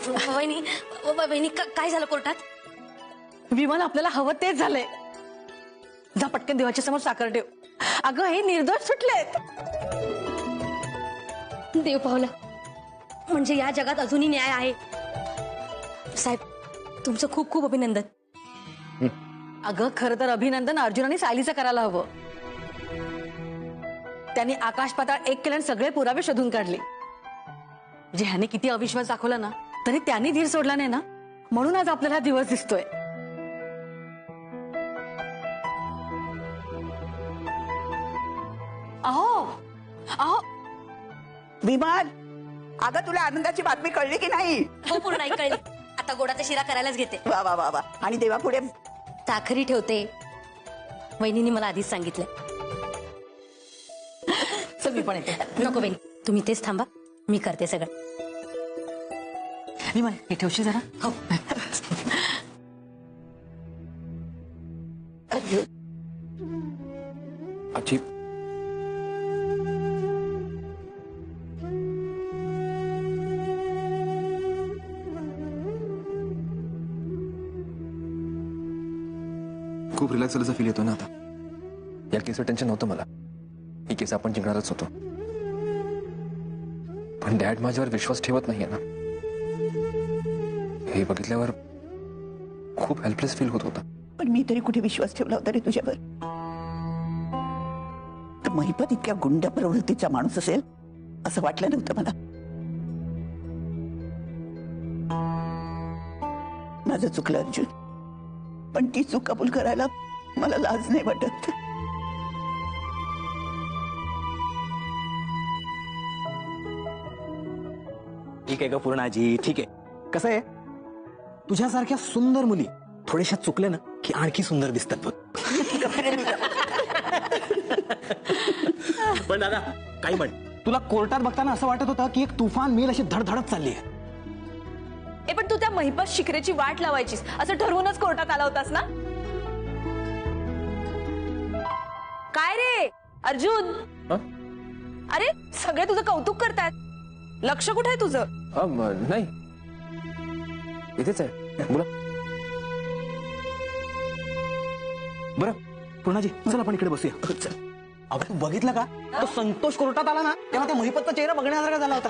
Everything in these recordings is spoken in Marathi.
वहिनी वहिनी काय झालं कोर्टात? विमान आपल्याला हवं तेच झालंय. जा पटकन देवाच्या समोर साखर ठेव. अगं हे निर्दोष सुटलेत. देव पावला, म्हणजे या जगात अजूनही न्याय आहे. साहेब तुमचं खूप खूप अभिनंदन. अगं खरं तर अभिनंदन अर्जुनाने सायलीचं करायला हवं. त्यांनी आकाश पाताळ एक केलं आणि सगळे पुरावे शोधून काढले. जे ह्याने किती अविश्वास दाखवला ना तरी त्यांनी धीर सोडला नाही ना, म्हणून आज आपल्याला दिवस दिसतोय. अहो अहो विमान, अगं तुला आनंदाची बातमी कळली की नाही? हो पूर्ण नाही कळली. आता गोडाचा शिरा करायलाच घेते. वा वा वा वा. आणि देवापुढे साखरी ठेवते. वहिनीने मला आधीच सांगितलं. चल मी पण येते. नको बहिणी, तुम्ही तेच थांबा, मी करते सगळं. विमान हे ठेवशी जरा. हो. आजी खूप रिलॅक्स झाल्याचा फील येतो ना आता. या केसचं टेन्शन नव्हतं मला. ही केस आपण जिंकणारच होतो. पण डॅड माझ्यावर विश्वास ठेवत नाहीये ना, हे बघितल्यावर खूप हेल्पलेस फील होत होता. पण मी तरी कुठे विश्वास ठेवला होता रे तुझ्यावर? तर महिपत इतक्या गुंड प्रवृत्तीचा माणूस असेल असं वाटलं नव्हतं मला. माझं चुकलं अर्जुन, पण ती चूक कबूल करायला मला लाज नाही वाटत. ठीक आहे का पूर्णाजी, ठीक आहे. कसं आहे, तुझ्यासारख्या सुंदर मुली थोड्याशा चुकल्या ना की आणखी सुंदर दिसतात बघ. पण दादा काही म्हण, तुला कोर्टात बघताना असं वाटत होतं की एक तुफान मेल अशी धडधडत चालली आहे. पण तू त्या महिपत शिखरेची वाट लावायचीस असं ठरवूनच कोर्टात आला होतास ना? काय रे अर्जुन? अरे सगळे तुझं कौतुक करतात, लक्ष कुठे आहे तुझं? नाही इथेच आहे, बोला. बरं पूर्णाजी चल आपण इकडे बसूया. चल. अगं तू बघितलं का, तो संतोष कोर्टात आला ना तेव्हा त्या महिपतचा चेहरा बघण्यासारखा झाला होता.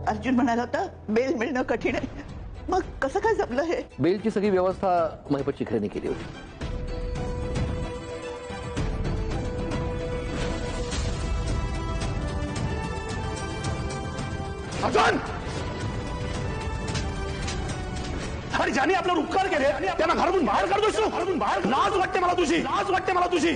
अर्जुन म्हणाला होता बेल मिळणं कठीण आहे. मग कसं काय जमलं हे? बेलची सगळी व्यवस्था महिपत शिखरेने केली होती. अर्जुन, अरे ज्याने आपल्यावर उपकार केले त्यांना घरातून बाहेर काढतोस तू. घरातून बाहेर लाज वाटते मला तुझी, लाज वाटते मला तुझी.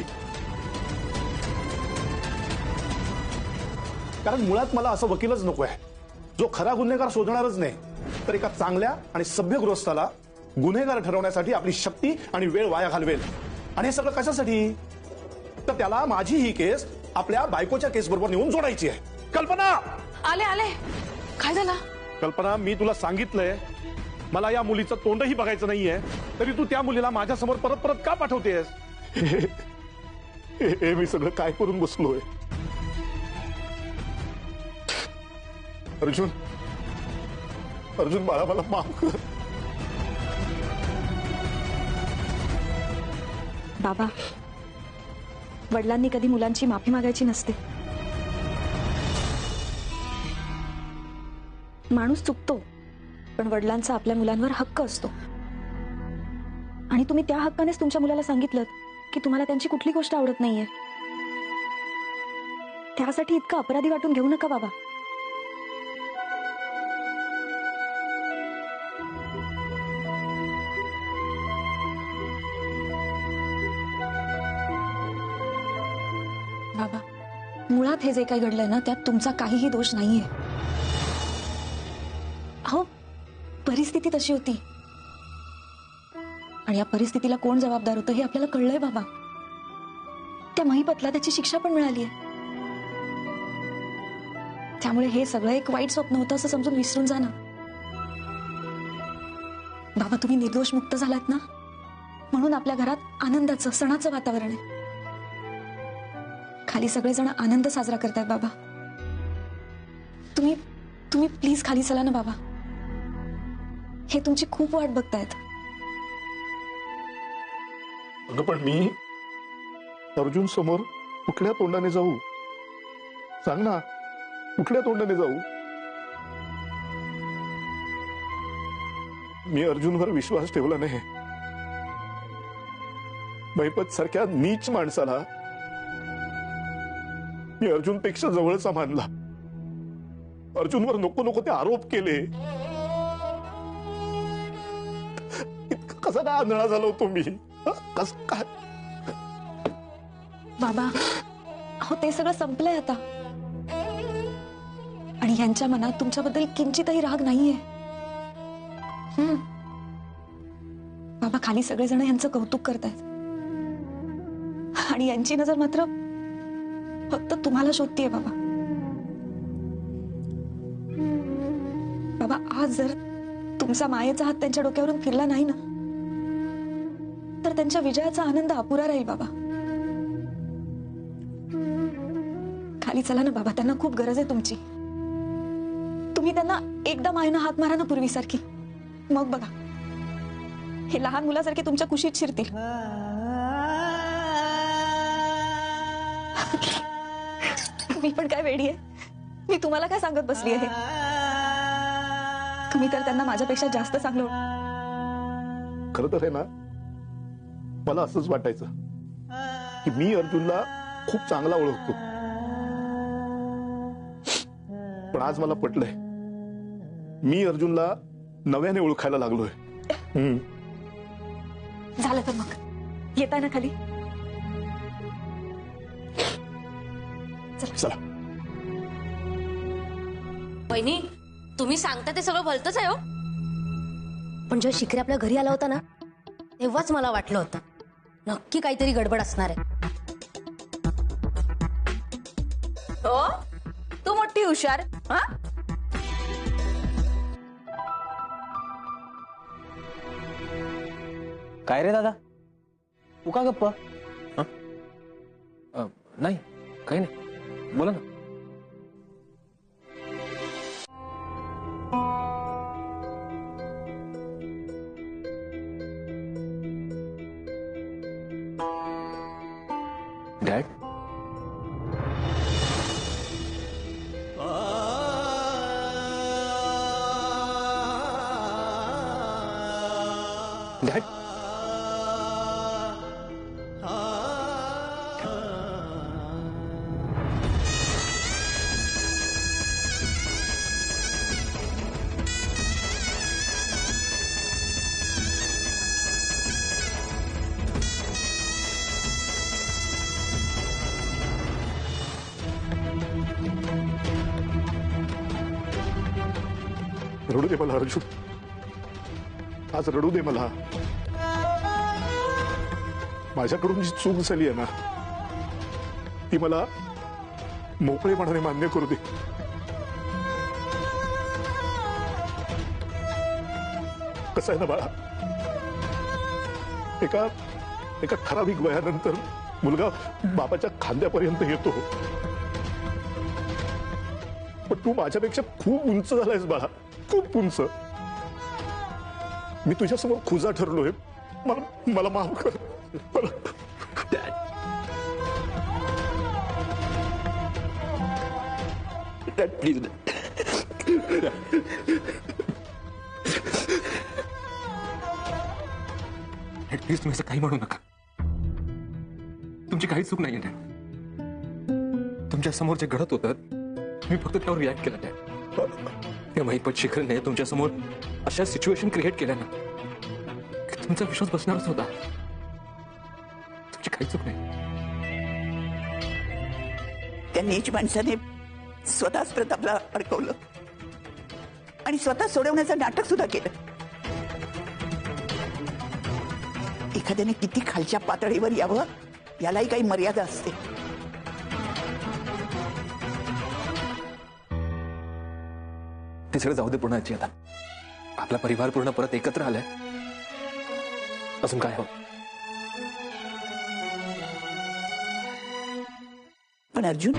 कारण मुळात मला असं वकीलच नको आहे जो खरा गुन्हेगार शोधणारच नाही, तर एका चांगल्या आणि सभ्य गृहस्थाला गुन्हेगार ठरवण्यासाठी आपली शक्ती आणि वेळ वाया घालवेल. आणि हे सगळं कशासाठी? तर त्याला माझी ही केस आपल्या बायकोच्या केस बरोबर नेऊन जोडायची आहे. कल्पना, आले आले. काय झालं? कल्पना, मी तुला सांगितलंय मला या मुलीचं तोंडही बघायचं नाहीये, तरी तू त्या मुलीला माझ्या समोर परत परत का पाठवतेस? हे मी सगळं काय करून बसलोय? अर्जुन, अर्जुन बाळा मला माफ कर. बाबा, वडिलांनी कधी मुलांची माफी मागायची नसते. माणूस चुकतो, पण वडिलांचा आपल्या मुलांवर हक्क असतो. आणि तुम्ही त्या हक्कानेच तुमच्या मुलाला सांगितलं की तुम्हाला त्यांची कुठली गोष्ट आवडत नाहीये. त्यासाठी इतकं अपराधी वाटून घेऊ नका बाबा. बाबा, मुळात हे जे काही घडलंय ना त्यात तुमचा काहीही दोष नाहीये. अहो, परिस्थिती तशी होती आणि या परिस्थितीला कोण जबाबदार होतं हे आपल्याला कळलंय बाबा. त्या महिपतला त्याची शिक्षा पण मिळाली आहे. त्यामुळे हे सगळं एक वाईट स्वप्न होतं असं समजून विसरून जा ना. बाबा, तुम्ही निर्दोष मुक्त झालात ना, म्हणून आपल्या घरात आनंदाचं, सणाचं वातावरण आहे. खाली सगळेजण आनंद साजरा करतायत बाबा. तुम्ही तुम्ही प्लीज खाली चला ना बाबा. हे तुमची खूप वाट बघतायत. अगं पण मी अर्जुन समोर कुठल्या तोंडाने जाऊ? सांग ना, कुठल्या तोंडाने जाऊ? मी अर्जुनवर विश्वास ठेवला नाही. महिपत सारख्या नीच माणसाला मी अर्जुनपेक्षा जवळचा मानला. अर्जुनवर नको नको ते आरोप केले. इतका कसा काय आंधळा झालो होतो मी? कस काय? बाबा अहो ते सगळं संपलंय आता. आणि यांच्या मनात तुमच्याबद्दल किंचितही राग नाहीये. बाबा खाली सगळेजण यांचं कौतुक करतायत आणि यांची नजर मात्र फक्त तुम्हाला शोधतीये बाबा. बाबा आज जर तुमचा मायेचा हात त्यांच्या डोक्यावरून फिरला नाही ना तर त्यांच्या विजयाचा आनंद अपुरा राहील बाबा. खाली चला ना बाबा, त्यांना खूप गरज आहे तुमची. तुम्ही त्यांना एकदा मायेनं हात मारा ना पूर्वीसारखी. मग बघा हे लहान मुलासारखे तुमच्या कुशीत शिरतील. मी पण काय वेडी आहे? मी तुम्हाला काय सांगत बसली आहे? तुम्ही तर त्यांना माझ्यापेक्षा जास्त चांगलं. खरं तर आहे ना, मला असंच वाटायचं की मी अर्जुनला खूप चांगला ओळखतो. पण आज मला पटलंय, मी अर्जुनला नव्याने ओळखायला लागलोय. झालं तर मग येताय ना खाली? चला. वहिनी, तुम्ही सांगता ते सगळं भलतंच आहे हो. पण जेव्हा शिखरे आपल्या घरी आला होता ना तेव्हाच मला वाटलं होतं नक्की काहीतरी गडबड असणार आहे. हो तू मोठी हुशार. हा काय रे दादा, तू का गप्प? नाही, काही नाही, बोला ना. डॅड, डॅड, रडू दे मला अर्जुन, आज रडू दे मला. माझ्याकडून जी चूक झाली आहे ना ती मला मोकळेपणाने मान्य करू दे. कसं आहे ना बाळा, एका एका ठराविक वयानंतर मुलगा बापाच्या खांद्यापर्यंत येतो. पण तू माझ्यापेक्षा खूप उंच झालायस बाळा, खूप उंच. मी तुझ्यासमोर खुजा ठरलोय. मला माफ कर. प्लीज प्लीज तुम्ही असं काही म्हणू नका. तुमची काही चूक नाहीये डॅड. तुमच्या समोर जे घडत होतं मी फक्त त्यावर रिॲक्ट केला डॅड. त्या महिपत शिखरने तुमच्या समोर अशा सिच्युएशन क्रिएट केल्या ना की तुमचा विश्वास बसणारच होता. तुमची काही चूक नाही. त्या नीच माणसाने स्वतःच प्रतापला अडकवलं आणि स्वतः सोडवण्याचं नाटक सुद्धा केलं. एखाद्याने किती खालच्या पातळीवर यावं यालाही काही मर्यादा असते. ते सगळं जाऊ दे पुण्याची. आता आपला परिवार पूर्ण परत एकत्र आलाय. अजून काय हो? पण अर्जुन,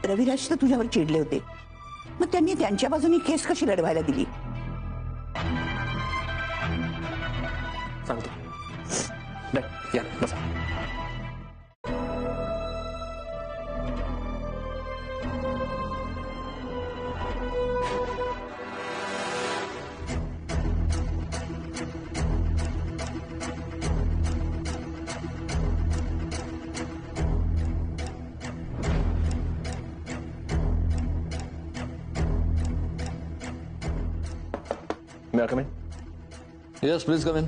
रविराज तर तुझ्यावर चिडले होते, मग त्यांनी त्यांच्या बाजूनी केस कशी लढवायला दिली? सांगतो. नाही, या बसा. May I come in? Yes, please come in.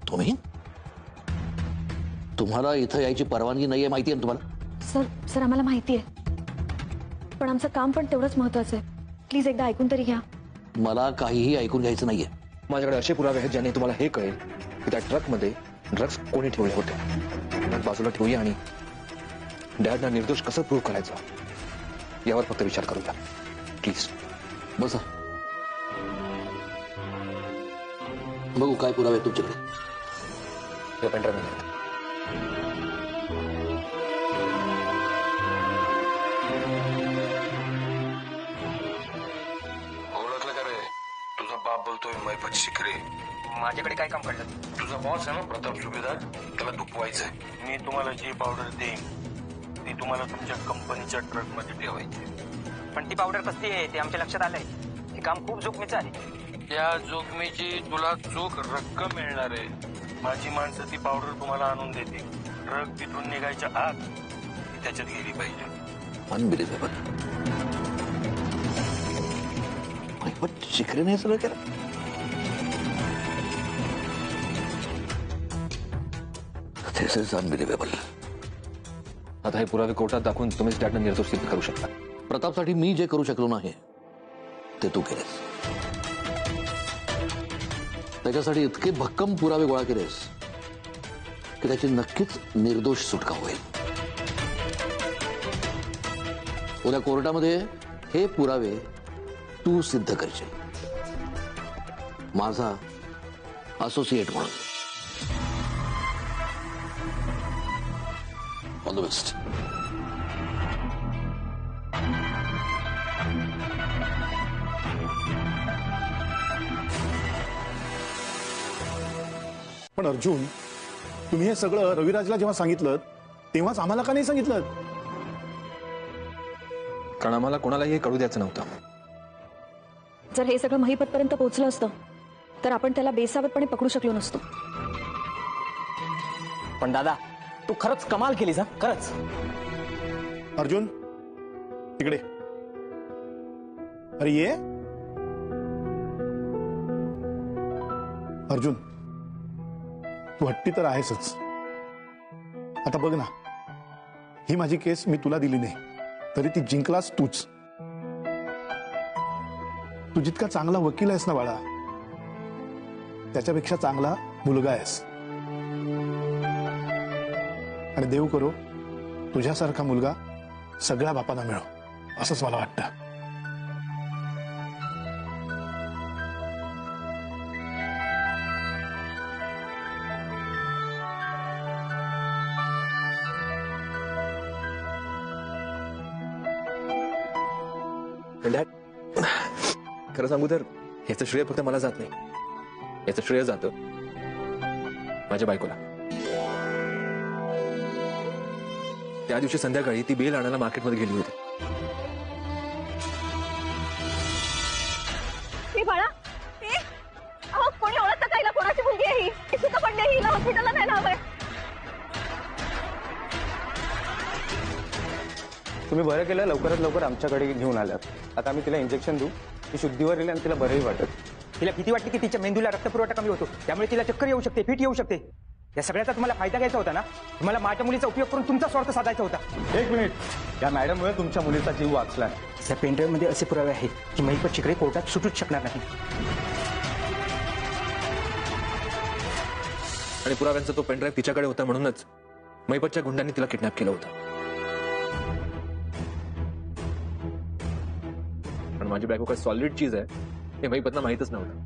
तुम्ही? तुम्हाला इथं यायची परवानगी नाहीये, माहिती आहे ना तुम्हाला? सर आम्हाला माहिती आहे, पण आमचं काम पण तेवढंच महत्वाचं आहे. प्लीज एकदा ऐकून तरी घ्या. मला काहीही ऐकून घ्यायचं नाहीये. माझ्याकडे असे पुरावे आहेत ज्याने तुम्हाला हे कळेल की त्या ट्रकमध्ये ड्रग्ज कोणी ठेवले होते. बाजूला ठेवूया आणि डॅडना निर्दोष कसं प्रूव्ह करायचं यावर फक्त विचार करूया प्लीज. बसा. बघू काय पुरावे आहेत तुमच्याकडे. हे पेनड्राईव्ह मध्ये. ओळखलं का रे? तुझा बाप बोलतोय मैपत शिकरे. माझ्याकडे काय काम करतात? तुझा बॉस आहे ना प्रताप सुभेदार, त्याला दुखवायचंय. मी तुम्हाला जी पावडर देईन ती तुम्हाला तुमच्या कंपनीच्या ट्रक मध्ये ठेवायची. पण ती पावडर कसली आहे ते आमच्या लक्षात आलंय. हे काम खूप जोखमीचं आहे. त्या जोखमीची तुला चोख रक्कम मिळणार आहे. माझी माणसं ती पावडर तुम्हाला आणून देतील. ट्रक तिथून निघायच्या आत ती त्याच्यात गेली पाहिजे. अनबिलिव्हेबल. मैपत शिकरेने सगळं केलं. This is unbelievable. आता हे पुरावे कोर्टात दाखवून तुम्हीच डॅडना निर्दोष सिद्ध करू शकता. प्रतापसाठी मी जे करू शकलो नाही ते तू केलेस. त्याच्यासाठी इतके भक्कम पुरावे गोळा केलेस की त्याची नक्कीच निर्दोष सुटका होईल. उद्या कोर्टामध्ये हे पुरावे तू सिद्ध करशील, माझा असोसिएट म्हणून. All the best. पण अर्जुन, तुम्ही हे सगळं रविराजला जेव्हा सांगितलं तेव्हाच आम्हाला का नाही सांगितलं? कारण आम्हाला कोणालाही हे कळू द्यायचं नव्हतं. जर हे सगळं महिपतपर्यंत पोहोचलं असतं तर आपण त्याला बेसावतपणे पकडू शकलो नसतो. पण दादा, तू खरंच कमाल केलीस हा, खरंच. अर्जुन इकडे. अरे ये अर्जुन, तू हट्टी तर आहेसच. आता बघ ना, ही माझी केस मी तुला दिली नाही तरी ती जिंकलास तूच. तू जितका चांगला वकील आहेस ना बाळा, त्याच्यापेक्षा चांगला मुलगा आहेस. आणि देव करो तुझ्यासारखा मुलगा सगळ्या बापांना मिळो, असंच मला वाटतं. डॅड, खरं सांगू तर ह्याचं श्रेय फक्त मला जात नाही, याचं श्रेय जातं माझ्या बायकोला. त्या दिवशी संध्याकाळी ती बेल आणायला मार्केटमध्ये गेली होती. बाळा, कोणी ओळखतं का? कोणाची मुलगी आहे ही? सुद्धा पडली, हिला हॉस्पिटलला नाही हवंय. तुम्ही बरं केलं, लवकरात लवकर आमच्याकडे घेऊन आलात. आता आम्ही तिला इंजेक्शन देऊ, ती शुद्धीवर येईल आणि तिला बरंही वाटत. तिला भीती वाटते की तिच्या मेंदूला रक्तपुरवठा कमी होतो, त्यामुळे तिला चक्कर येऊ शकते, फिट येऊ शकते. या सगळ्याचा तुम्हाला फायदा घ्यायचा होता ना. तुम्हाला माझ्या मुलीचा उपयोग करून तुमचा स्वार्थ साधायचा होता. एक मिनिट, या मॅडममुळे तुमच्या मुलीचा जीव वाचला. त्या पेनड्राईव्ह मध्ये असे पुरावे आहेत की महिपत शिकरे कोर्टात सुटूच शकणार नाही. आणि पुराव्यांचा तो पेनड्राईव्ह तिच्याकडे होता म्हणूनच महिपतच्या गुंडांनी तिला किडनॅप केलं होतं. पण माझी बायको काय सॉलिड चीज आहे हे महिपतला माहीतच नव्हतं.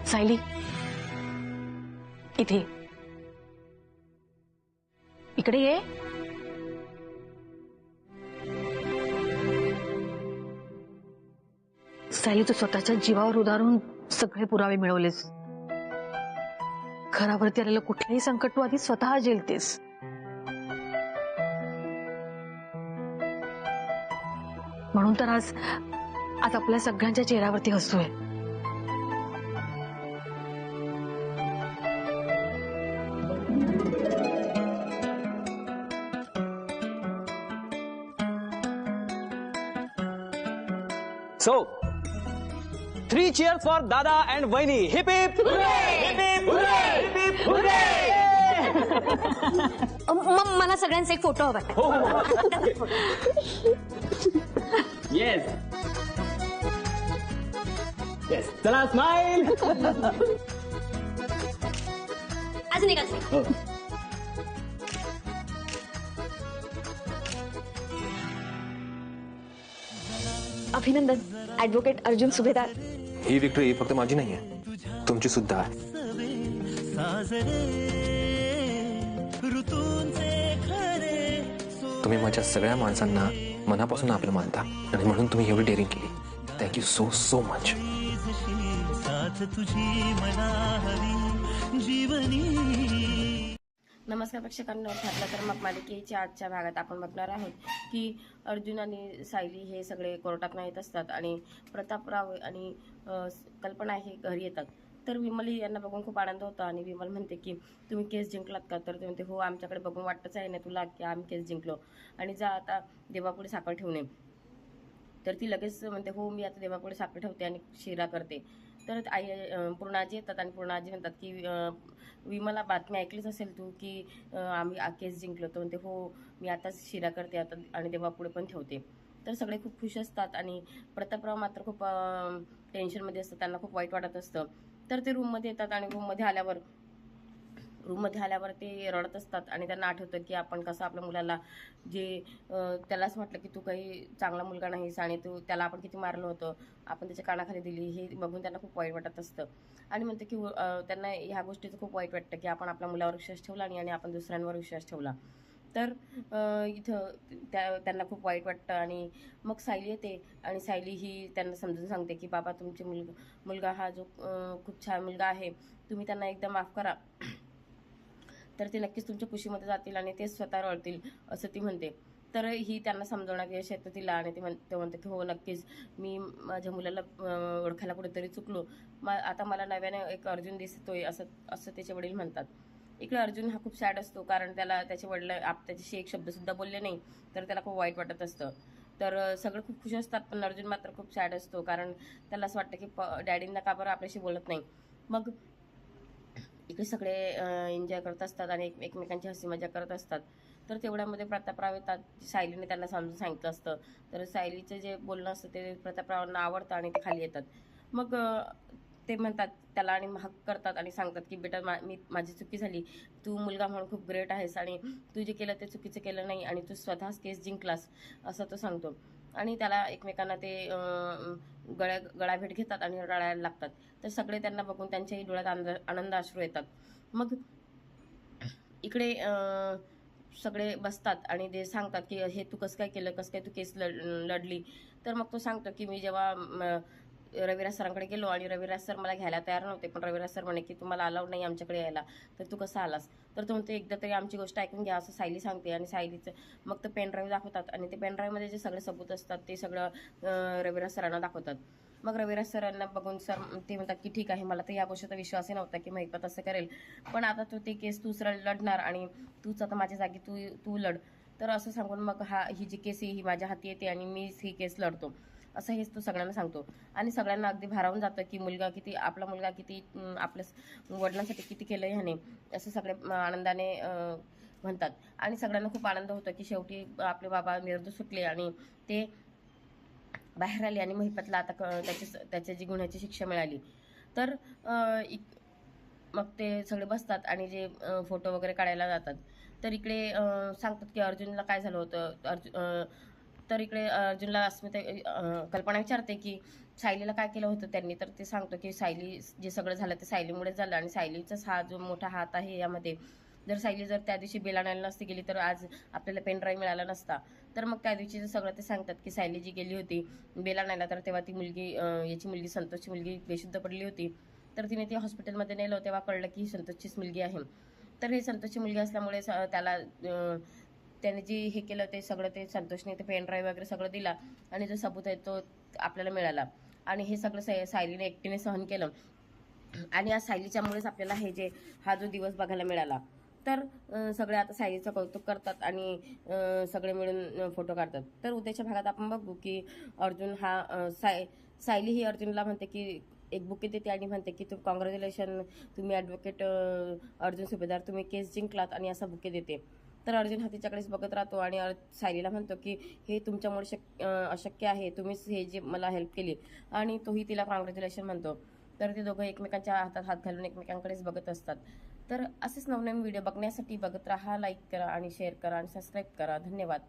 सायली, इथे इकडे ये. सायली, तू स्वतःच्या जीवावर उदारून सगळे पुरावे मिळवलेस. घरावरती आलेलं कुठलंही संकट तू आधी स्वतः झेलतेस. म्हणून तर आज आपल्या सगळ्यांच्या चेहऱ्यावरती हसू आहे. So, 3 cheers for Dada and Vaini. Hip hip! Hooray! Hip hip! Hooray! Hip hip! Hooray! मला सगळ्यांचा एक फोटो हवाय. Yes. Yes. चला स्माइल. अजून एक अभिनंदन ऍडव्होकेट अर्जुन सुभेदार. ही विक्ट्री फक्त माझी नाहीये, तुमची सुद्धा आहे. तुम्ही माझ्या सगळ्या माणसांना मनापासून आपलं मानता आणि म्हणून तुम्ही एवढी डेअरिंग केली. Thank you so so much. नमस्कार प्रेक्षकांना, ठरलं तर मग मालिकेच्या आजच्या भागात आपण बघणार आहोत की अर्जुन आणि सायली हे सगळे कोर्टात येत असतात आणि प्रतापराव आणि कल्पना हे घरी येतात. तर विमल यांना बघून खूप आनंद होता आणि विमल म्हणते की तुम्ही केस जिंकलात का? तर ते म्हणते हो, आमच्याकडे बघून वाटतच आहे ना तुला की आम्ही केस जिंकलो आणि जा आता देवापुढे साखर ठेवणे. तर ती लगेच म्हणते हो, मी आता देवापुढे साखर ठेवते आणि शिरा करते. तर आई पूर्णाजी येतात आणि पूर्णाजी म्हणतात की विमला बातमी ऐकलीच असेल तू की आम्ही केस जिंकलो. तर म्हणते हो, मी आताच शिरा करते आता आणि देवापुढे पण ठेवते. तर सगळे खूप खुश असतात आणि प्रतापराव मात्र खूप टेन्शनमध्ये असतात, त्यांना खूप वाईट वाटत असतं. तर ते रूममध्ये येतात आणि रूममध्ये आल्यावर ते रडत असतात आणि त्यांना आठवतं की आपण कसं आपल्या मुलाला जे त्यालाच म्हटलं की तू काही चांगला मुलगा नाहीस आणि त्याला आपण किती मारलं होतं, आपण त्याच्या कानाखाली दिली, हे बघून त्यांना खूप वाईट वाटत असतं. आणि म्हणते की त्यांना ह्या गोष्टीचं खूप वाईट वाटतं की आपण आपल्या मुलावर विश्वास ठेवला आणि आपण दुसऱ्यांवर विश्वास ठेवला. तर इथं त्यांना खूप वाईट वाटतं आणि मग सायली येते आणि सायली ही त्यांना समजून सांगते की बाबा तुमचे मुलगा हा जो खूप छान मुलगा आहे, तुम्ही त्यांना एकदा माफ करा तर ते नक्कीच तुमच्या खुशीमध्ये जातील आणि ते स्वतः रडतील असं ती म्हणते. तर ही त्यांना समजवण्यात यश येतं तिला आणि ते म्हणते की हो नक्कीच, मी माझ्या मुलाला ओळखायला कुठेतरी चुकलो, आता मला नव्याने एक अर्जुन दिसतोय असं त्याचे वडील म्हणतात. इकडे अर्जुन हा खूप सॅड असतो कारण त्याला त्याचे वडील त्याच्याशी एक शब्दसुद्धा बोलले नाही, तर त्याला खूप वाईट वाटत असतं. तर सगळे खूप खुश असतात पण अर्जुन मात्र खूप सॅड असतो कारण त्याला असं वाटतं की डॅडींना का बरं आपल्याशी बोलत नाही. मग इकडे सगळे एन्जॉय करत असतात आणि एकमेकांची हसी मजा करत असतात. तर तेवढ्यामध्ये प्रतापराव येतात, सायलीने त्यांना समजून सांगितलं असतं. तर सायलीचं जे बोलणं असतं ते प्रतापरावांना आवडतं आणि ते खाली येतात. मग ते म्हणतात त्याला आणि हक करतात आणि सांगतात की बेटा माझी चुकी झाली, तू मुलगा म्हणून खूप ग्रेट आहेस आणि तू जे केलं ते चुकीचं केलं नाही आणि तू स्वतःच केस जिंकलास असं तो सांगतो. आणि त्याला एकमेकांना ते गळाभेट घेतात आणि रडायला लागतात. तर सगळे त्यांना बघून त्यांच्याही डोळ्यात आनंद अश्रू येतात. मग इकडे सगळे बसतात आणि ते सांगतात की हे तू कसं काय केलं, कसं काय तू केस लढली. तर मग तो सांगतो की मी जेव्हा रविराज सरांकडे गेलो आणि रविराज सर मला घ्यायला तयार नव्हते, पण रविराज सर म्हणे की तुम्हाला अलाउड नाही आमच्याकडे यायला, तर तू कसा आलास. तर तो म्हणतो एकदा तरी आमची गोष्ट ऐकून घ्या असं सायली सांगते आणि सायलीचं मग ते पेनड्राईव्ह दाखवतात आणि ते पेनड्राईव्हमध्ये जे सगळे सबूत असतात ते सगळं रविराज सरांना दाखवतात. मग रविराज सरांना बघून सर ते म्हणतात की ठीक आहे, मला तर या गोष्टीचा विश्वासही नव्हता की महिपत असं करेल, पण आता तू ते केस तूच लढणार आणि तूच आता माझ्या जागी तू लढ. तर असं सांगून मग ही जी केस ही माझ्या हाती येते आणि मीच ही केस लढतो असं हेच तो सगळ्यांना सांगतो. आणि सगळ्यांना अगदी भारावून जातं की आपला मुलगा किती आपल्या वडिलांसाठी किती केलं ह्याने, असं सगळे आनंदाने म्हणतात. आणि सगळ्यांना खूप आनंद होतो की शेवटी आपले बाबा निर्दोष सुटले आणि ते बाहेर आले आणि महिपतला आता त्याच्या जी गुन्ह्याची शिक्षा मिळाली. तर मग ते सगळे बसतात आणि जे फोटो वगैरे काढायला जातात. तर इकडे सांगतात की अर्जुनला काय झालं होतं. तर इकडे अर्जुनला अस्मिता कल्पना विचारते की सायलीला काय केलं होतं त्यांनी. तर ते सांगतो की सायली जे सगळं झालं ते सायलीमुळे झालं आणि सायलीचाच हा जो मोठा हात आहे यामध्ये. सायली जर त्या दिवशी बेल आणायला नसती गेली तर आज आपल्याला पेन ड्राईव्ह मिळाला नसता. तर मग त्या दिवशी सगळं ते सांगतात की सायली जी गेली होती बेल आणायला तर तेव्हा ती मुलगी याची मुलगी संतोषची मुलगी बेशुद्ध पडली होती. तर तिने ती हॉस्पिटलमध्ये नेलं तेव्हा कळलं की ही संतोषचीच मुलगी आहे. तर हे संतोषची मुलगी असल्यामुळे त्याला त्याने जे हे केलं ते सगळं ते संतोषने ते पेन ड्राईव्ह वगैरे सगळं दिला आणि जो सबूत आहे तो आपल्याला मिळाला. आणि हे सगळं सायलीने एकटीने सहन केलं आणि आज सायलीच्यामुळेच आपल्याला हा जो दिवस बघायला मिळाला. तर सगळे आता सायलीचं कौतुक करतात आणि सगळे मिळून फोटो काढतात. तर उद्याच्या भागात आपण बघू की अर्जुन सायली ही अर्जुनला म्हणते की एक बुके देते आणि म्हणते की कॉंग्रॅच्युलेशन, तुम्ही ॲडव्होकेट अर्जुन सुभेदार, तुम्ही केस जिंकलात आणि असा बुके देते. तर अर्जुन हा तिच्याकडेच बघत राहतो आणि सायलीला म्हणतो की हे तुमच्यामुळे अशक्य आहे, तुम्हीच हे जे मला हेल्प केली, आणि तोही तिला कॉंग्रॅच्युलेशन म्हणतो. तर ते दोघं एकमेकांच्या हातात हात घालून एकमेकांकडेच बघत असतात. तर असेच नवनवीन व्हिडिओ बघण्यासाठी बघत राहा, लाईक करा आणि शेअर करा आणि सबस्क्राईब करा. धन्यवाद.